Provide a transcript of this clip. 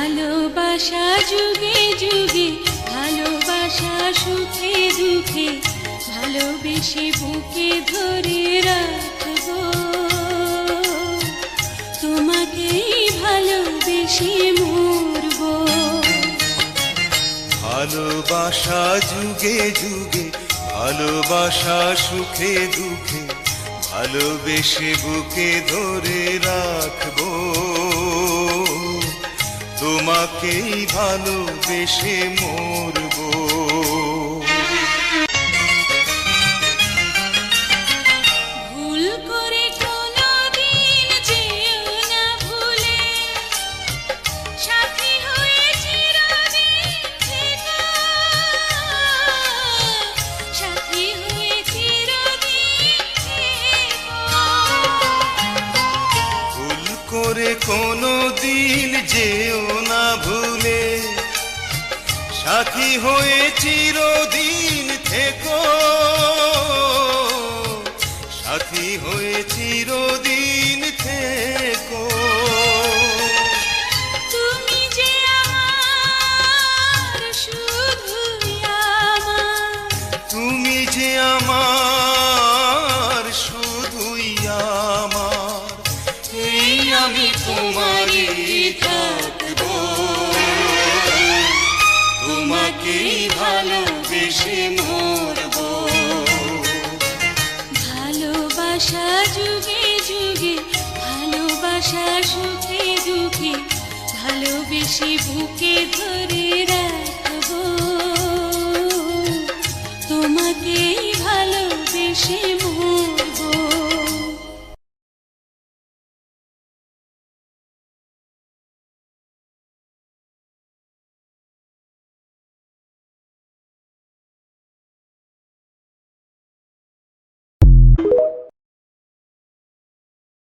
ভালোবাসা যুগে যুগে, ভালোবাসা সুখে দুঃখে, ভালোবেসে বুকে ধরে রাখবো, তোমাকেই ভালোবেসে মরবো। ভালোবাসা যুগে যুগে, ভালোবাসা সুখে দুঃখে, ভালোবেসে বুকে ধরে রাখবো, তোমাকেই ভালোবেসে মরবো। ভুল করে কোনোদিন যেও না ভুলে, সাথী হয়ে চিরদিন থেকো, সাথী হয়ে চিরদিন থেকো। ভুল করে কোনোদিন যেও না ভুলে, সাথী হয়ে চিরদিন থেকো, সাথী হয়ে চিরদিন থেকো। তুমি যে আমার, শুধুই আমার, তুমি যে আমার, শুধুই আমার, এই আমি তোমারই থাকবো, তোমাকেই ভালোবেসে মরবো। ভালোবাসা যুগে যুগে, ভালোবাসা সুখে দুঃখে, ভালোবেসে বুকে ধরে